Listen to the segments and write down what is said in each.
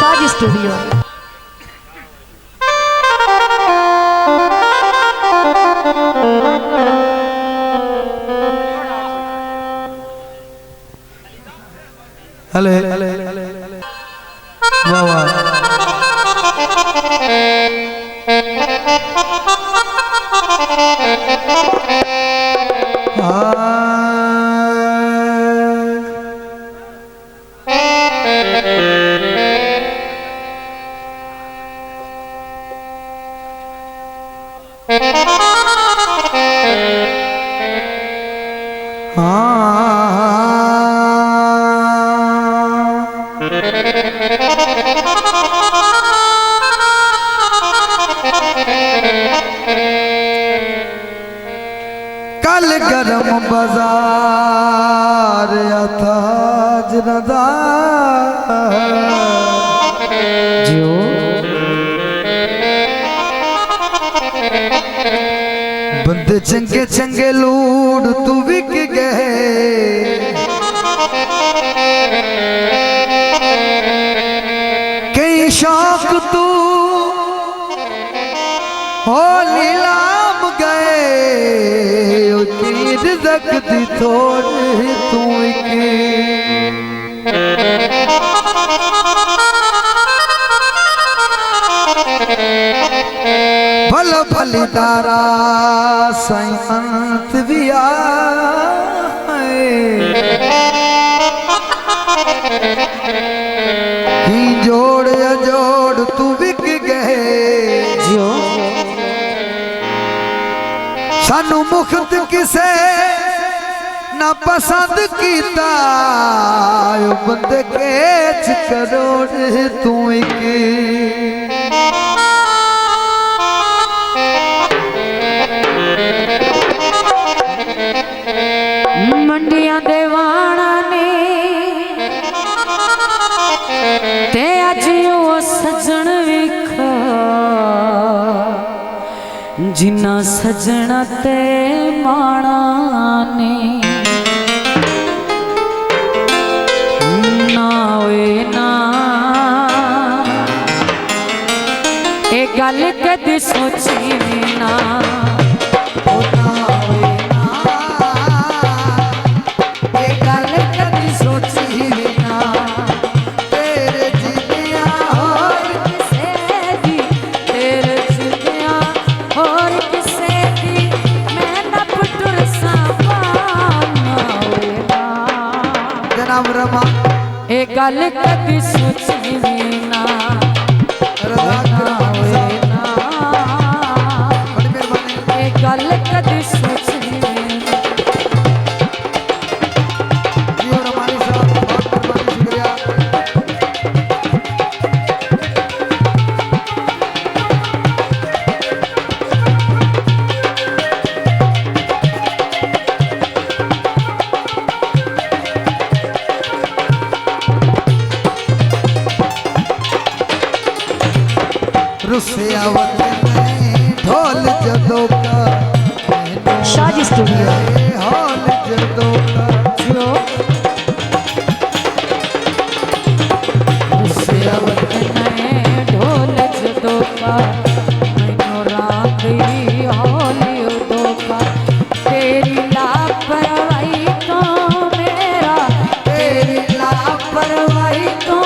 शादी स्टूडियो। हले वाह वाह कल गरम बाजार था जनदा जो बंदे चंगे चंगे लूट तू विक गए कई शौक तू हो नीलाम गए रिज़्क़ दी थोड़ी तू के भल भली तारा साईं अंत भी आए ही जोड़ अजोड़ तू विक गए जो सानू मुख्त किसे ना पसंद कीता बंदे केच करोड़ तू के मंडिया दे वाणा ने ते अज ओ सजन विखा जिन्ना सजना ते माणा ने ना ओए ना ए गल कदी सोची ना ए गल कदी सोची ना ए गल कदी सोची ढोल जदों का शादी स्टूडियो हॉल जदों का जो ढोल जदों का मैनू रात हॉल उदों का तेरी लापरवाही तो मेरा तेरी लापरवाही तो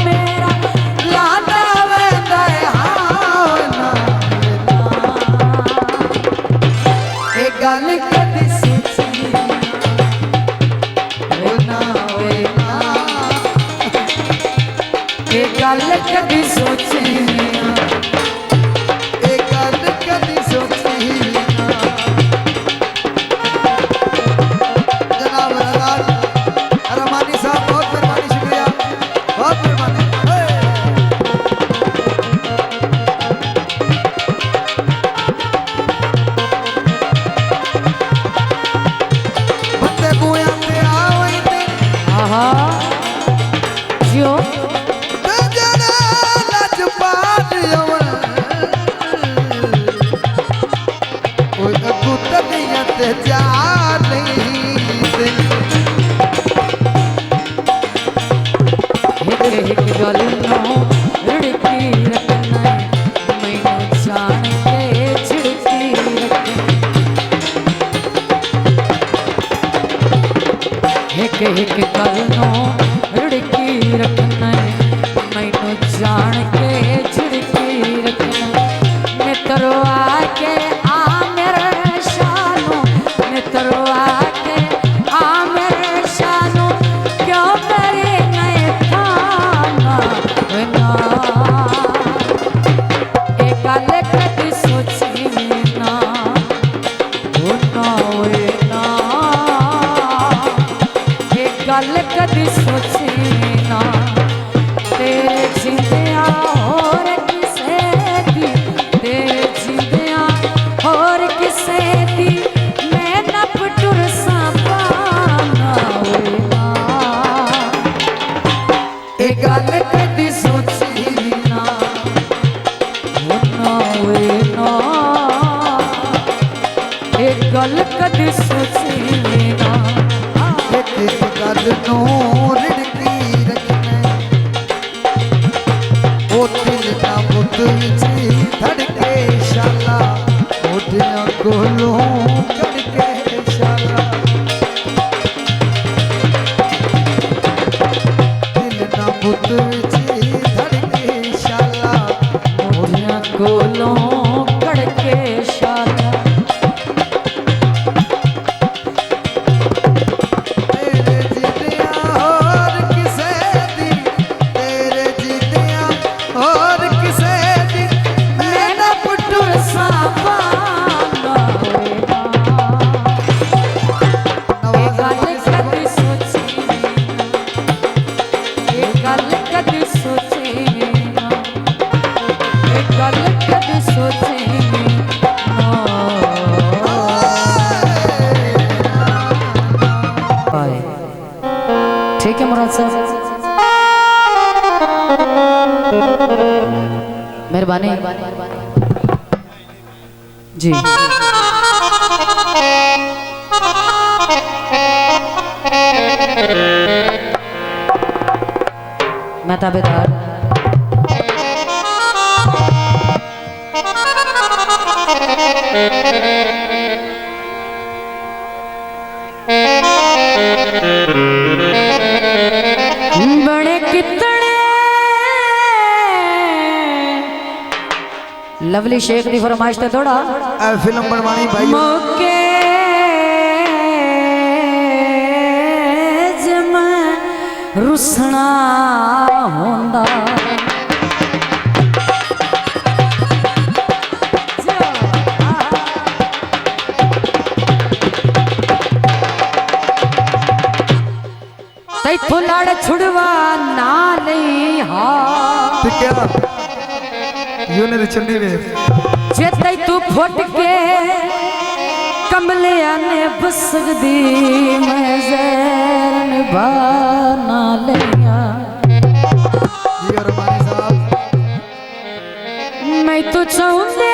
मेरा लादा वेंदा गल कदी सोची ना ए गल कदी सोची ए गल कदी सोची जनाब रहमानी साहब बहुत मेहरबानी शुक्रिया बहुत मेहरबानी जो लजपाल जिंदिया होर किसे दी, तेरे जिंदिया होर किसे दी, मैं नप टुर सां ना होए ना। ए गल कदी सोची ना, हो ना होए ना। ए गल कदी सोची ना, किस गल नूं रिड़की रखना, ओ दिल दा बुत विच धड़के शाला, मोढियां कोलों कड़के शाला। दिल दा बुत विच धड़के शाला, मोढियां कोलों कड़के शाला। तेरे जिंदिया होर किसे दी, तेरे जिंदिया होर किसे दी, मैं ना पुटुर साबा ना होए ना। ए गल कदी सोची ना, ए गल कदी सोची ना, ए गल कदी सोची ना। ठीक है मुराद साहब, मेहरबानी जी। मैं ताबेदार बड़े कितने लवली शेख की फरमाइश ते थोड़ा फिल्म बनवानी भाई। मौके जमा रुसना होंदा, तैथों लड़ छुड़वा ना नहीं हा। ठीक है यूने चंडी वे जे तू फुट के कमलिया ने बसगदी, मैं ज़हर निभा ना लिया। जी और हमारे साहब मैं तो चाहूंदे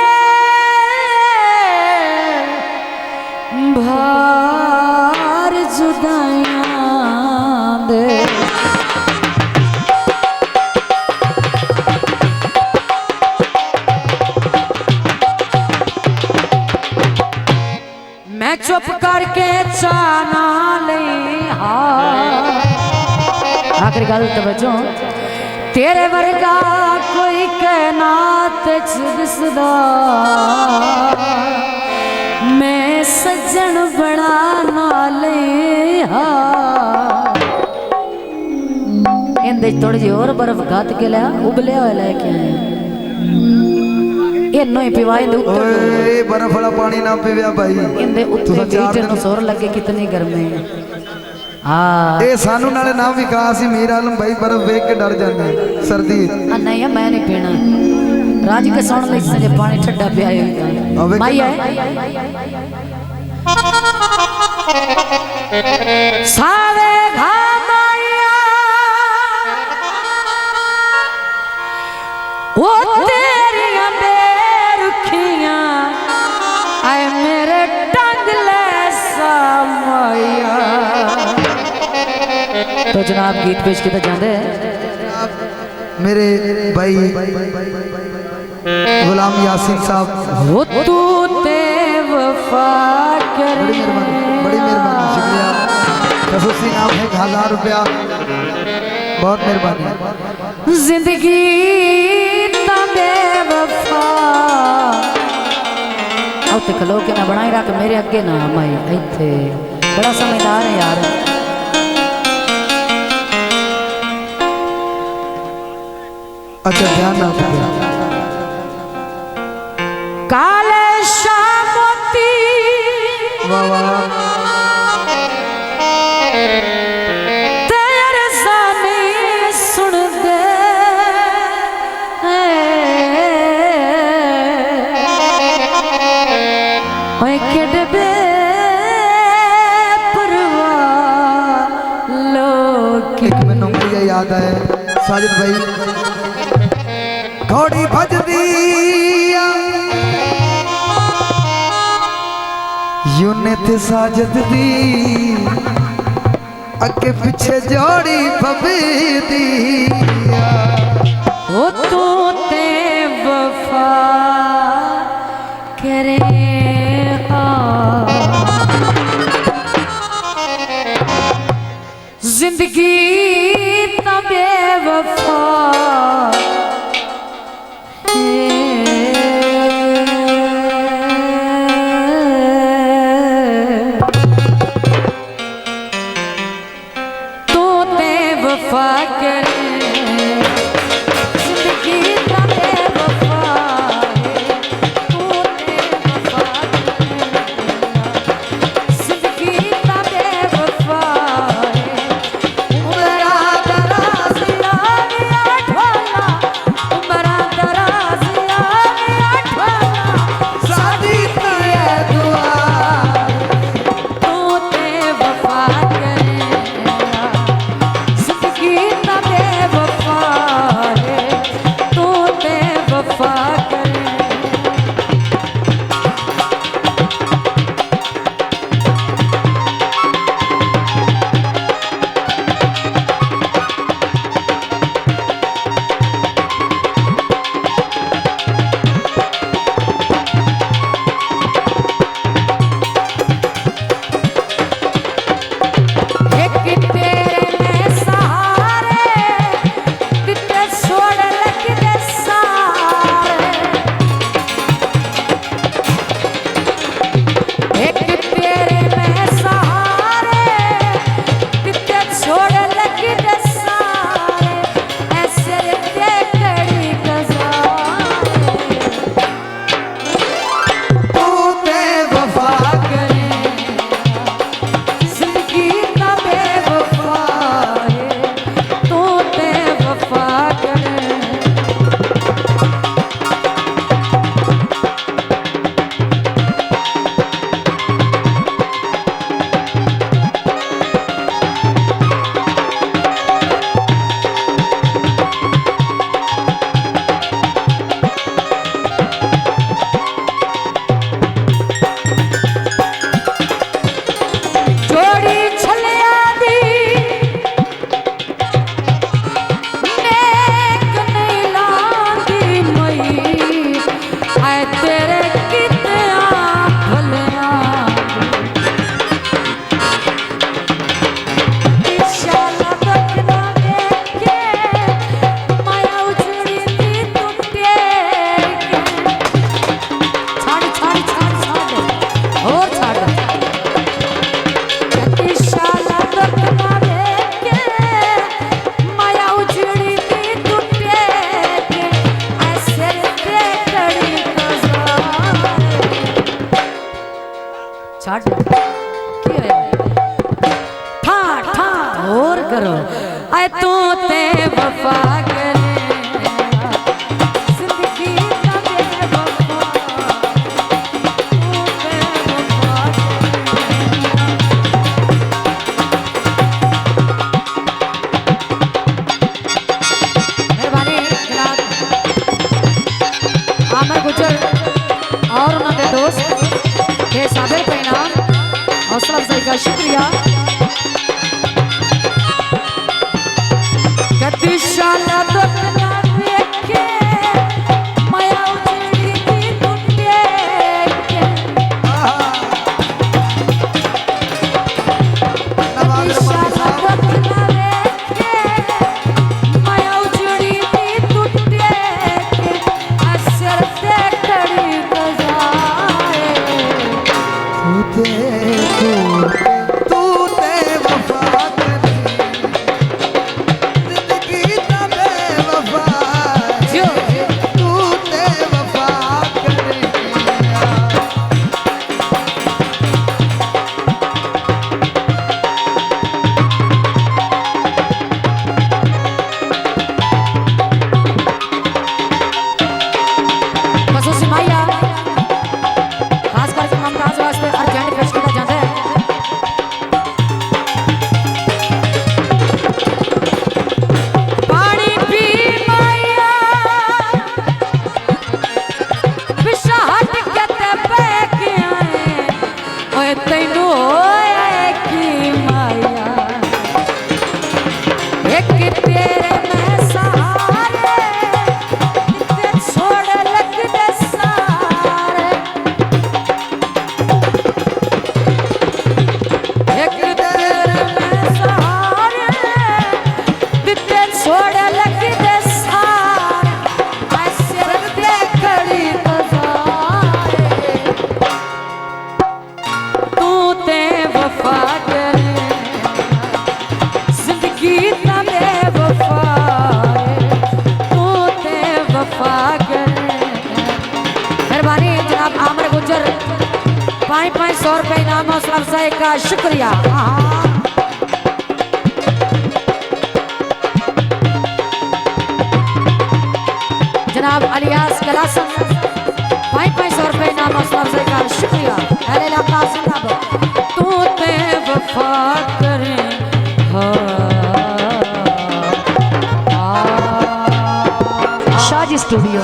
भार जुदाइयां दे, मैं चुप करके चाना ले। आखिरी गल तवज्जो, तेरे वर्गा कोई कैनात च दिसदा, मैं सज्जन बड़ा नाले हा। इंदे थोड़ी जी और बर्फ घात के लिया उबलिया हुआ लेके आए, इन्नो ही पिवाए दे उत्तर। ओए बर्फ वाला पानी ना पीविया भाई, इंदे उत्ते हीटर नु सोर लगे कितनी गर्मी है। हाँ ए सानू नाले ना भी कहा सी मीर आलम भाई बर्फ देख के डर जाते हैं सर्दी। नहीं है मैं नहीं पीना, राज के सुन ले से पानी ठंडा पिया माई है। सावे घामाया ओ तेरियां बेरुखियां, आए मेरे टंगले सामया। तो जनाब गीत पेश किया जाते हैं मेरे भाई गुलाम यासीन साहब, वो तू ते वफा कर। बड़ी मेहरबानी शुक्रिया। खसूसी नाम है 1000 रुपया, बहुत मेहरबानी। जिंदगी तबे वफा औते खलो के ना बनाई रख, मेरे अगे ना माई इत्थे बड़ा समझदार है यार। अच्छा ध्यान ना काले शामती वाह वाह तेरे सानी सुन दे, साजिद भाई घोड़ी भजदी यूनित साजद दी अगे पीछे जोड़ी पबदी ओ तू ते वफा करे जिंदगी तबे वफा तू ते वफा करे जिंदगी तबे वफा तू ते वफा जिंदगी तबे वफा करो आए तू ते वफा करे जिंदगी का बेवफा तू ते वफा मेहरबानी जनाब आमर गुजर और उन्होंने दोस्त के साबिर पे इनाम हौसला अफजाई का शुक्रिया। शाला दुखना देखे माया उजड़ी की टूटे के शाला दुखना देखे माया उजड़ी की टूटे के असर से खड़ी गजाए तू ते वफा वफा करे। मेहरबानी जनाब आमर गुजर 500 रुपये इनाम हौसला अफजाई का शुक्रिया। जनाब अलियास कलासन 500 रुपये इनाम हौसला अफजाई का शुक्रिया। अहले इलाका जिंदाबाद। तू ते वफा करे शाजी स्टूडियो।